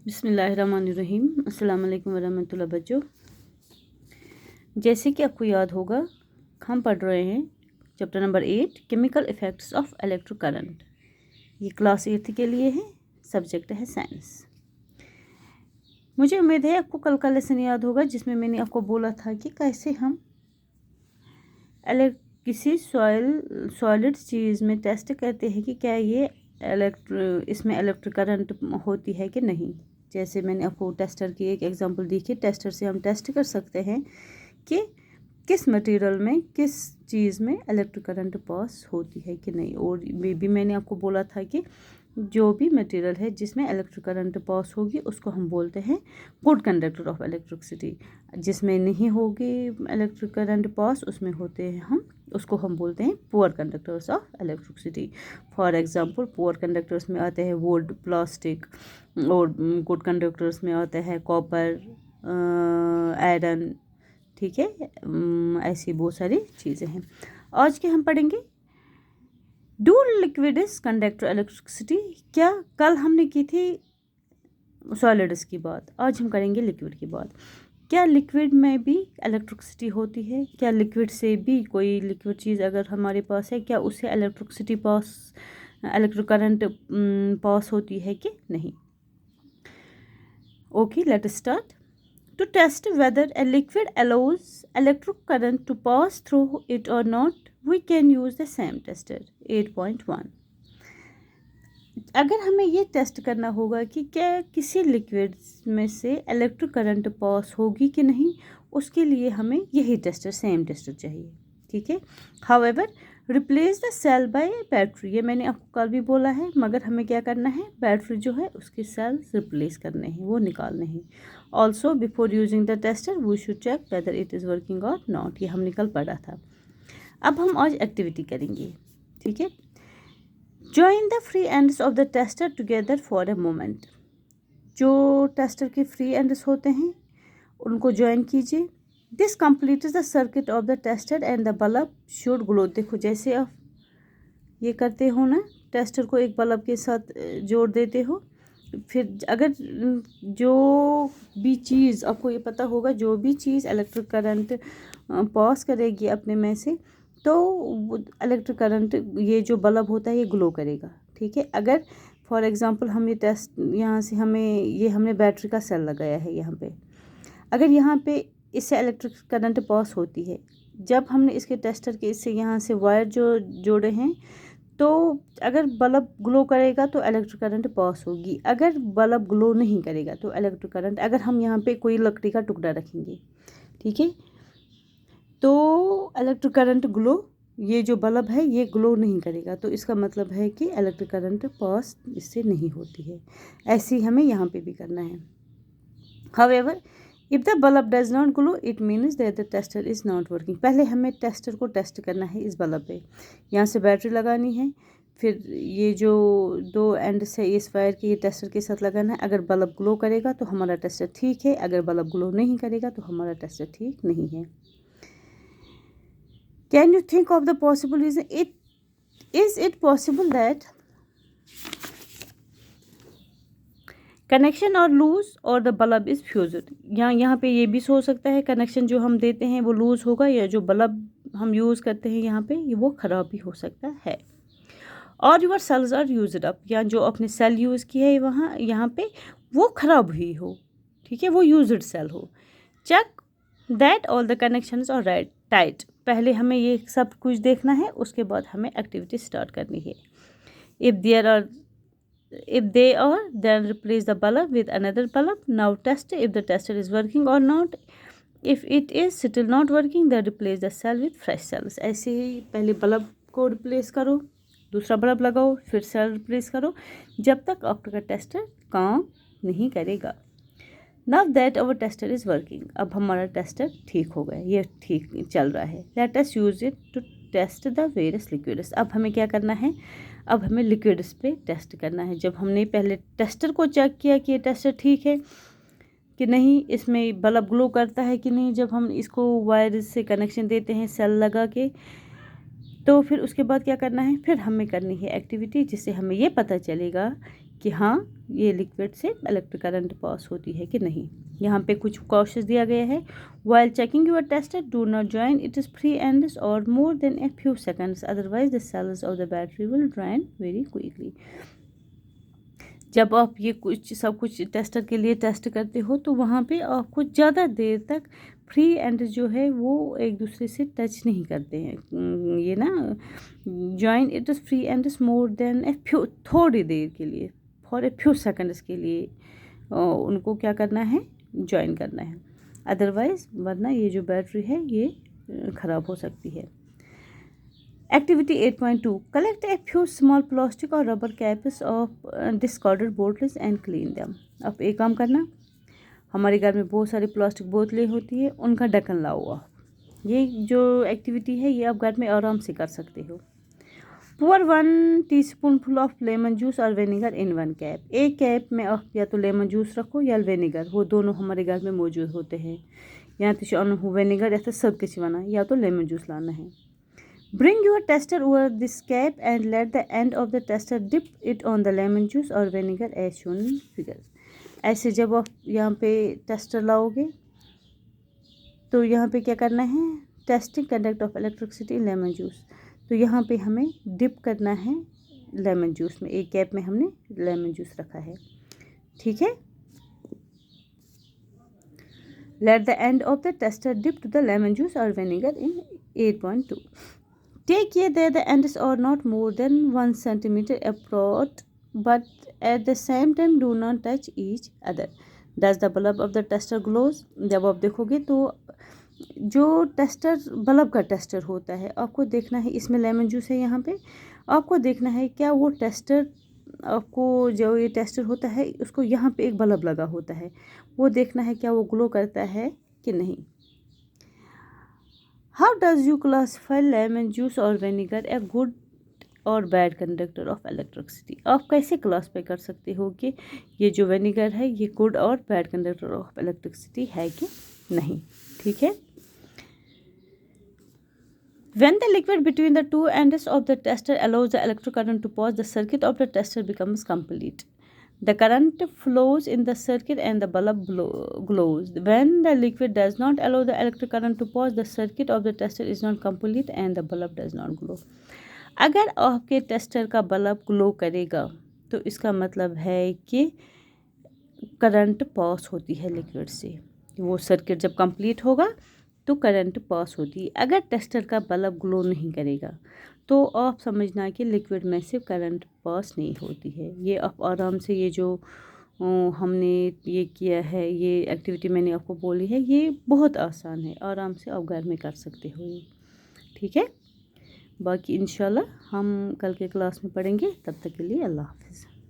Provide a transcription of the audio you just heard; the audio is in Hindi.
बिस्मिल्लाहिर्रहमानिर्रहीम। अस्सलाम वालेकुम वरहमतुल्लाह। बच्चों, जैसे कि आपको याद होगा, हम पढ़ रहे हैं chapter number 8 chemical effects of electric current. ये क्लास 8 के लिए है, सब्जेक्ट है साइंस। मुझे उम्मीद है आपको कल का लेसन याद होगा जिसमें मैंने आपको बोला था कि कैसे हम किसी सॉलिड चीज़ में टेस्ट करते हैं कि क्या ये इसमें इलेक्ट्रिक करंट होती है कि नहीं। जैसे मैंने आपको टेस्टर की एक एग्जांपल दी कि टेस्टर से हम टेस्ट कर सकते हैं कि किस मटेरियल में किस चीज़ में इलेक्ट्रिक करंट पास होती है कि नहीं। और भी मैंने आपको बोला था कि जो भी मटेरियल है जिसमें इलेक्ट्रिक करंट पास होगी उसको हम बोलते हैं गुड कंडक्टर ऑफ इलेक्ट्रिसिटी। जिसमें नहीं होगी इलेक्ट्रिक करंट पास उसमें होते हैं उसको हम बोलते हैं poor conductors of electricity. For example poor conductors में आते हैं वुड, प्लास्टिक, और गुड कंडक्टर्स में आता है कॉपर, आयरन। ठीक है, ऐसी बहुत सारी चीज़ें हैं। आज के हम पढ़ेंगे डू लिक्विड्स कंडक्ट इलेक्ट्रिसिटी। क्या कल हमने की थी सॉलिड्स की बात, आज हम करेंगे लिक्विड की बात। क्या लिक्विड में भी इलेक्ट्रिसिटी होती है? क्या लिक्विड से भी कोई लिक्विड चीज़ अगर हमारे पास है, क्या उससे इलेक्ट्रिक करंट पास होती है कि नहीं? Okay, let us start. To test whether a liquid allows electric current to pass through it or not, we can use the same tester 8.1. अगर हमें ये टेस्ट करना होगा कि क्या किसी लिक्विड में से इलेक्ट्रिक करंट पास होगी कि नहीं, उसके लिए हमें यही टेस्टर, सेम टेस्टर चाहिए। ठीक है। However replace the cell by battery, ये मैंने आपको कल भी बोला है, मगर हमें क्या करना है, बैटरी जो है उसके सेल्स रिप्लेस करने हैं, वो निकालने हैं। Also before using the tester we should check whether it is working or not, ये हमने कल पढ़ा था। अब हम आज एक्टिविटी करेंगे। ठीक है। Join the free ends of the tester together for a moment. जो टेस्टर के फ्री एंड्स होते हैं उनको ज्वाइन कीजिए। This completes the circuit of the tester and the bulb should glow. देखो, जैसे आप ये करते हो ना, टेस्टर को एक बल्ब के साथ जोड़ देते हो, फिर अगर जो भी चीज़ आपको ये पता होगा, जो भी चीज़ इलेक्ट्रिक करंट पास करेगी अपने में से, तो इलेक्ट्रिक करंट, ये जो बल्ब होता है ये ग्लो करेगा। ठीक है। अगर फॉर एग्जांपल हम ये टेस्ट, यहाँ से हमने बैटरी का सेल लगाया है यहाँ पे, अगर यहाँ पे इससे इलेक्ट्रिक करंट पास होती है, जब हमने इसके टेस्टर के इससे यहाँ से वायर जो जोड़े हैं, तो अगर बल्ब ग्लो करेगा तो इलेक्ट्रिक करंट पास होगी। अगर बल्ब ग्लो नहीं करेगा तो इलेक्ट्रिक करंट, अगर हम यहाँ पे कोई लकड़ी का टुकड़ा रखेंगे, ठीक है, तो इलेक्ट्रिक करंट ग्लो, ये जो बल्ब है ये ग्लो नहीं करेगा, तो इसका मतलब है कि इलेक्ट्रिक करंट पास इससे नहीं होती है। ऐसे ही हमें यहाँ पे भी करना है। However if the bulb does not glow it means that the tester is not working. पहले हमें टेस्टर को टेस्ट करना है इस बल्ब पे। यहाँ से बैटरी लगानी है, फिर ये जो दो एंड से इस वायर के ये टेस्टर के साथ लगाना है। अगर बल्ब ग्लो करेगा तो हमारा टेस्टर ठीक है, अगर बल्ब ग्लो नहीं करेगा तो हमारा टेस्टर ठीक नहीं है। Can you think of the possible reason? Is it possible that connection are loose or the bulb is fused? यहाँ पे ये भी हो सकता है कनेक्शन जो हम देते हैं वो लूज़ होगा, या जो बल्ब हम यूज़ करते हैं यहाँ पे वो ख़राब भी हो सकता है। और your cells are used up, या जो आपने सेल यूज़ किया है यहाँ पे वो ख़राब हुई हो, ठीक है, वो यूज्ड सेल हो। Check that all the connections are right tight. पहले हमें ये सब कुछ देखना है, उसके बाद हमें एक्टिविटी स्टार्ट करनी है। If they are, then replace the bulb with another bulb. Now test if the tester is working or not. If it is still not working, then replace the cell with fresh cells. ऐसे ही पहले बल्ब को रिप्लेस करो, दूसरा बल्ब लगाओ, फिर सेल रिप्लेस करो, जब तक आपका टेस्टर काम नहीं करेगा। Now that our tester is working, अब हमारा टेस्टर ठीक हो गया, ये ठीक चल रहा है। Let us use it to test the various liquids. अब हमें क्या करना है, अब हमें लिक्विड्स पे टेस्ट करना है। जब हमने पहले टेस्टर को चेक किया कि ये टेस्टर ठीक है कि नहीं, इसमें बल्ब ग्लो करता है कि नहीं, जब हम इसको वायर से कनेक्शन देते हैं सेल लगा के, तो फिर उसके बाद क्या करना है, फिर हमें करनी है एक्टिविटी जिससे हमें ये पता चलेगा कि हाँ ये लिक्विड से इलेक्ट्रिक करंट पास होती है कि नहीं। यहाँ पे कुछ क्वेश्चन दिया गया है। While checking your tester do not join it is free ends और more than a few seconds, otherwise the cells of the battery will drain very quickly. जब आप ये सब कुछ टेस्टर के लिए टेस्ट करते हो तो वहाँ पे आपको ज़्यादा देर तक फ्री एंड जो है वो एक दूसरे से टच नहीं करते हैं। ये ना join it is free and more than a few, थोड़ी देर के लिए, फॉर ए फ्यू सेकंड्स के लिए उनको क्या करना है, ज्वाइन करना है, अदरवाइज वरना ये जो बैटरी है ये ख़राब हो सकती है। Activity 8.2 collect a few small plastic or rubber caps of discarded bottles and clean them। अब एक काम करना, हमारे घर में बहुत सारी प्लास्टिक बोतलें होती है, उनका ढक्कन लाओ आप। ये जो एक्टिविटी है ये आप घर में आराम से कर सकते हो। pour 1 teaspoonful of lemon juice और विनेगर इन 1 कैप। एक कैप में आप या तो लेमन जूस रखो या विनेगर, वो दोनों हमारे घर में मौजूद होते हैं। या तो विनेगर या तो सब कुछ बना, या तो लेमन जूस लाना है। Bring your tester over this cap and let the end of the tester dip it on the lemon juice or vinegar as shown in figure। ऐसे जब आप यहाँ पे टेस्टर लाओगे तो यहाँ पे क्या करना है, testing conduct of electricity in lemon juice. तो यहाँ पे हमें डिप करना है लेमन जूस में, एक कैप में हमने लेमन जूस रखा है, ठीक है। Let the end of the tester dip to the lemon juice or vinegar in 8.2। Take care that the ends are not more than 1 centimeter apart, but at the same time do not touch each other। Does the bulb of the tester glows? जब आप देखोगे तो जो टेस्टर बल्ब का टेस्टर होता है, आपको देखना है, इसमें लेमन जूस है यहाँ पे, आपको देखना है क्या वो टेस्टर, आपको जो ये टेस्टर होता है उसको यहाँ पे एक बल्ब लगा होता है, वो देखना है क्या वो ग्लो करता है कि नहीं। How does you classify lemon juice or vinegar a good और बैड कंडक्टर ऑफ इलेक्ट्रिसिटी? आप कैसे क्लासफाई कर सकते हो कि ये जो विनेगर है ये गुड और बैड कंडक्टर ऑफ इलेक्ट्रिसिटी है कि नहीं, ठीक है। When the liquid between the two ends of the tester allows the electric current to pass, the circuit of the tester becomes complete। The current flows in the circuit and the bulb glows। When the liquid does not allow the electric current to pass, the circuit of the tester is not complete and the bulb does not glow। अगर आपके टेस्टर का बल्ब ग्लो करेगा तो इसका मतलब है कि करंट पास होती है लिक्विड से, वो सर्किट जब कंप्लीट होगा तो करंट पास होती है। अगर टेस्टर का बल्ब ग्लो नहीं करेगा तो आप समझना कि लिक्विड में से करंट पास नहीं होती है। ये आप आराम से, ये जो हमने ये किया है, ये एक्टिविटी मैंने आपको बोली है, ये बहुत आसान है, आराम से आप घर में कर सकते हो ये, ठीक है। बाकी इंशाल्लाह हम कल के क्लास में पढ़ेंगे, तब तक के लिए अल्लाह हाफ़िज़।